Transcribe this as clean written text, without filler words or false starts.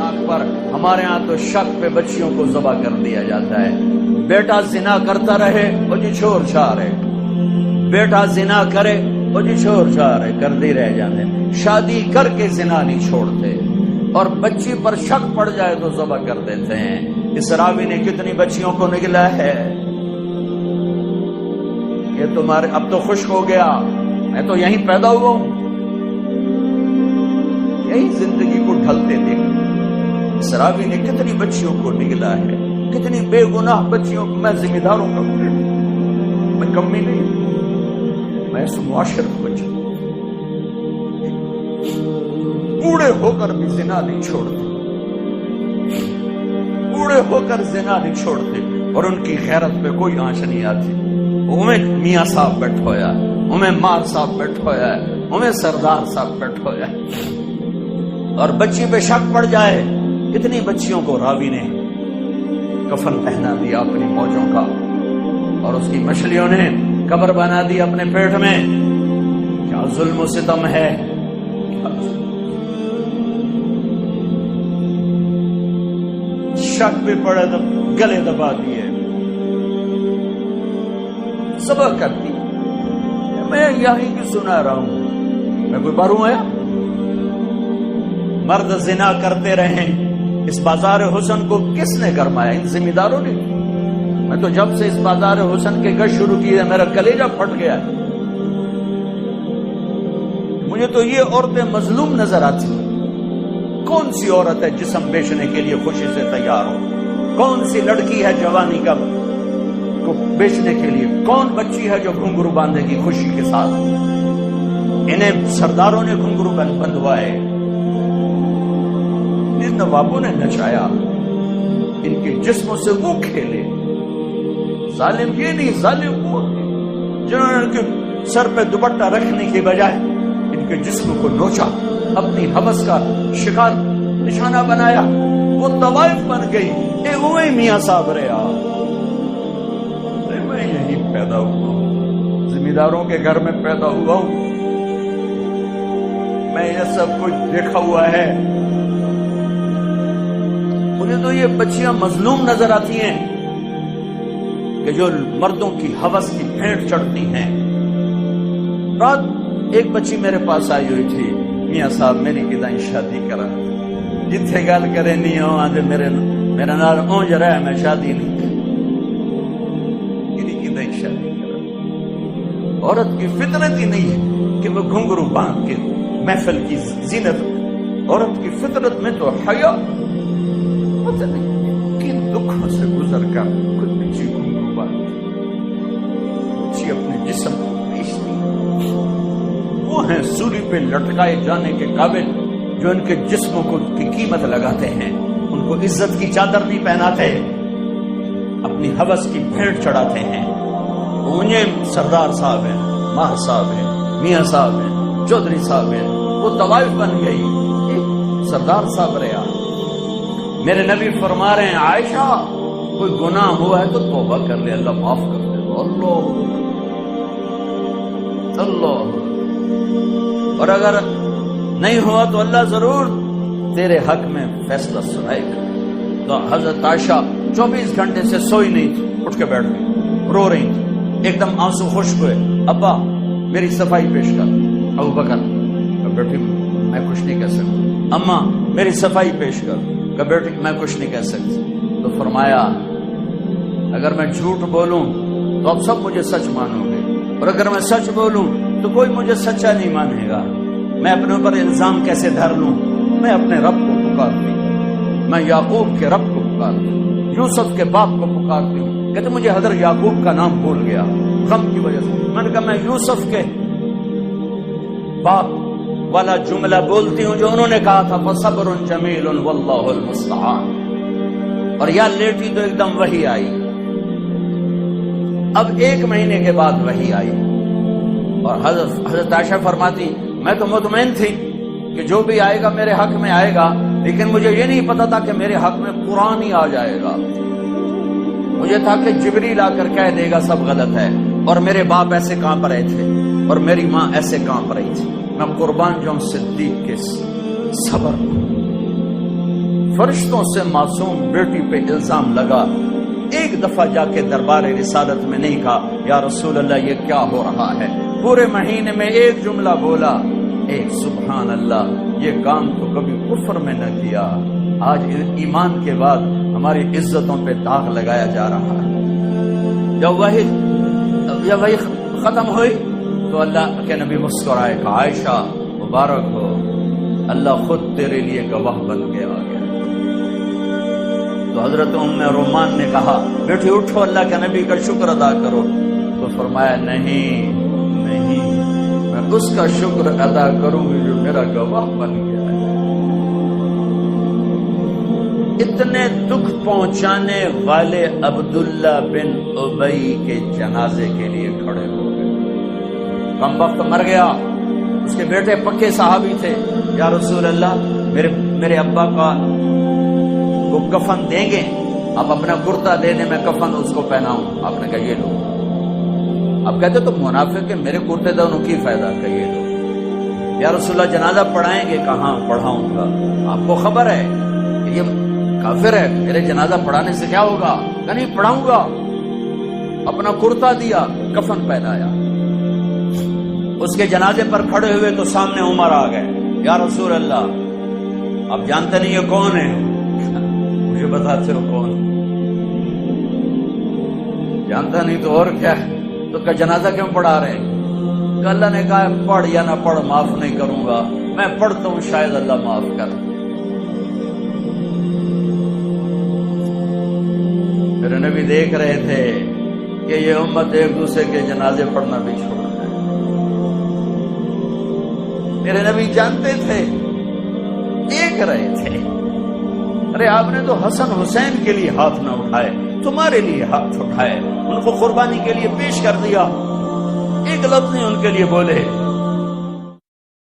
شک پر. ہمارے ہاں تو شک پہ بچیوں کو ذبح کر دیا جاتا ہے. بیٹا زنا کرتا رہے وہ جی چھوڑ چھاڑ ہے, بیٹا زنا کرے وہ جی چھوڑ چھاڑ ہے, کرتے رہ جاتے. شادی کر کے زنا نہیں چھوڑتے, اور بچی پر شک پڑ جائے تو ذبح کر دیتے ہیں. اس راوی نے کتنی بچیوں کو نگلا ہے. یہ تمہارے اب تو خشک ہو گیا, میں تو یہیں پیدا ہوا ہوں, یہی زندگی کو ڈھلتے دیکھ. اس راوی نے کتنی بچیوں کو نگلا ہے, کتنی بے گناہ بچیوں کو. میں ذمہ داروں کا میں کمی نہیں, میں اس معاشرت کو بوڑھے ہو کر بھی زنا نہیں چھوڑتے, بوڑھے ہو کر زنا نہیں چھوڑتے, اور ان کی غیرت پہ کوئی آنچ نہیں آتی. انہیں میاں صاحب بیٹھ ہویا, انہیں مار صاحب بیٹھ ہویا ہے, انہیں سردار صاحب بیٹھ ہویا ہے, اور بچی پہ شک پڑ جائے. کتنی بچیوں کو راوی نے کفن پہنا دیا اپنی موجوں کا, اور اس کی مچھلیوں نے قبر بنا دی اپنے پیٹ میں. کیا ظلم و ستم ہے. شک پہ پڑے تو گلے دبا دیے, سبق کرتی. میں یہیں کی سنا رہا ہوں, میں کوئی باروں آیا. مرد زنا کرتے رہیں. اس بازار حسن کو کس نے گرمایا؟ ان ذمہ داروں نے. میں تو جب سے اس بازار حسن کے گشت شروع کی ہے میرا کلیجہ پھٹ گیا. مجھے تو یہ عورتیں مظلوم نظر آتی ہیں. کون سی عورت ہے جسم بیچنے کے لیے خوشی سے تیار ہو؟ کون سی لڑکی ہے جوانی کا کو بیچنے کے لیے؟ کون بچی ہے جو گھنگرو باندھے گی خوشی کے ساتھ؟ انہیں سرداروں نے گھنگرو بندھوائے, ان نوابوں نے نچایا, ان کے جسموں سے وہ کھیلے. ظالم یہ نہیں, ظالم وہ جنہوں نے ان کے سر پہ دوپٹہ رکھنے کی بجائے ان کے جسم کو نوچا, اپنی ہوس کا شکار نشانہ بنایا. وہ طوائف بن گئی. اے ہوئے میاں صاحب رہا. میں یہیں پیدا ہوا ہوں, ذمہ داروں کے گھر میں پیدا ہوا ہوں. میں یہ سب کچھ دیکھا ہوا ہے. مجھے تو یہ بچیاں مظلوم نظر آتی ہیں کہ جو مردوں کی ہوس کی بھینٹ چڑھتی ہیں. رات ایک بچی میرے پاس آئی ہوئی تھی, میاں صاحب میری کدائیں شادی کرا, جتھے گل کرے نہیں ہو آج میرا نال اونج رہا ہے, میں شادی نہیں کری. کدائیں شادی کرا. عورت کی فطرت ہی نہیں ہے کہ وہ گھنگرو باندھ کے محفل کی زینت. عورت کی فطرت میں تو حیا پتہ نہیں کن دکھوں سے گزر کر خود بچی گھنگرو باندھتی, بچی اپنے جسم کو بیچتی. وہ ہیں سولی پہ لٹکائے جانے کے قابل جو ان کے جسموں کو کی قیمت لگاتے ہیں, ان کو عزت کی چادر نہیں پہناتے, اپنی ہوس کی بھیڑ چڑھاتے ہیں. انہیں سردار صاحب ہیں, ماہ صاحب ہیں, میاں صاحب ہیں, چودھری صاحب ہیں. وہ طوائف بن گئی. سردار صاحب رہا. میرے نبی فرما رہے ہیں عائشہ کوئی گناہ ہوا ہے تو توبہ کر لے, اللہ معاف کر دے. اللہ اللہ. اور اگر نہیں ہوا تو اللہ ضرور تیرے حق میں فیصلہ سنائے گا. تو حضرت عائشہ 24 گھنٹے سے سوئی نہیں تھی, اٹھ کے بیٹھ گئی, رو رہی تھی. ایک دم آنسو خشک ہوئے. ابا میری صفائی پیش کر. ابو بکر بیٹھی میں کچھ نہیں کہہ سکتا. اماں میری صفائی پیش کر. بیٹی میں کچھ نہیں کہہ سکتی. تو فرمایا اگر میں جھوٹ بولوں تو اب سب مجھے سچ مانو گے, اور اگر میں سچ بولوں تو کوئی مجھے سچا نہیں مانے گا. میں اپنے اوپر الزام کیسے دھر لوں؟ میں اپنے رب کو پکارتی ہوں, میں یعقوب کے رب کو پکارتی ہوں, یوسف کے باپ کو پکارتی ہوں. کہتے مجھے حضرت یعقوب کا نام بھول گیا غم کی وجہ سے. میں نے کہا میں یوسف کے باپ والا جملہ بولتی ہوں جو انہوں نے کہا تھا فصبر جمیل واللہ المستعان. اور یا لیٹی تو ایک دم وحی آئی. اب 1 مہینے کے بعد وحی آئی, اور حضرت عائشہ فرماتی میں تو مطمئن تھی کہ جو بھی آئے گا میرے حق میں آئے گا, لیکن مجھے یہ نہیں پتا تھا کہ میرے حق میں قرآن ہی آ جائے گا. مجھے تھا کہ جبریل آ کر کہہ دے گا سب غلط ہے, اور میرے باپ ایسے کانپ رہے تھے اور میری ماں ایسے کانپ رہی تھی. میں قربان جاؤں صدیق کے صبر. فرشتوں سے معصوم بیٹی پہ الزام لگا، ایک دفعہ جا کے دربار رسالت میں نہیں کہا یا رسول اللہ یہ کیا ہو رہا ہے، پورے مہینے میں ایک جملہ بولا، ایک سبحان اللہ، یہ کام تو کبھی کفر میں نہ کیا، آج ایمان کے بعد ہماری عزتوں پہ داغ لگایا جا رہا ہے۔ جب وہی ختم ہوئی تو اللہ کے نبی مسکرائے کہ عائشہ مبارک ہو، اللہ خود تیرے لیے گواہ بن کے آ گیا۔ تو حضرت ام رومان نے کہا بیٹی اٹھو، اللہ کے نبی کا شکر ادا کرو، تو فرمایا نہیں نہیں، میں اس کا شکر ادا کروں گی جو میرا گواہ بن گیا ہے۔ اتنے دکھ پہنچانے والے عبداللہ بن ابی کے جنازے کے لیے کھڑے ہو گئے، کم وقت مر گیا، اس کے بیٹے پکے صحابی تھے، یا رسول اللہ میرے ابا کا وہ کفن دیں گے، آپ اپنا کرتا دے دیں، میں کفن اس کو پہناؤں۔ آپ نے کہا یہ لو۔ اب کہتے تو منافق کے میرے کرتے دونوں کی فائدہ، کہ یہ لو۔ یا رسول اللہ جنازہ پڑھائیں گے؟ کہاں پڑھاؤں گا، آپ کو خبر ہے کہ یہ کافر ہے، میرے جنازہ پڑھانے سے کیا ہوگا؟ کہ نہیں پڑھاؤں گا۔ اپنا کرتا دیا، کفن پہنایا، اس کے جنازے پر کھڑے ہوئے تو سامنے عمر آ گئے، یا رسول اللہ آپ جانتے نہیں یہ کون ہے؟ مجھے بتاتے ہو کون؟ جانتا نہیں تو اور کیا ہے؟ تو کا جنازہ کیوں پڑھا رہے؟ کہ اللہ نے کہا پڑھ یا نہ پڑھ معاف نہیں کروں گا، میں پڑھتا ہوں شاید اللہ معاف کر۔ میرے نبی دیکھ رہے تھے کہ یہ امت ایک دوسرے کے جنازے پڑھنا بھی چھوڑ دے۔ میرے نبی جانتے تھے، دیکھ رہے تھے، ارے آپ نے تو حسن حسین کے لیے ہاتھ نہ اٹھائے، تمہارے لیے ہاتھ اٹھائے، ان کو قربانی کے لیے پیش کر دیا، ایک لفظ نہیں ان کے لیے بولے۔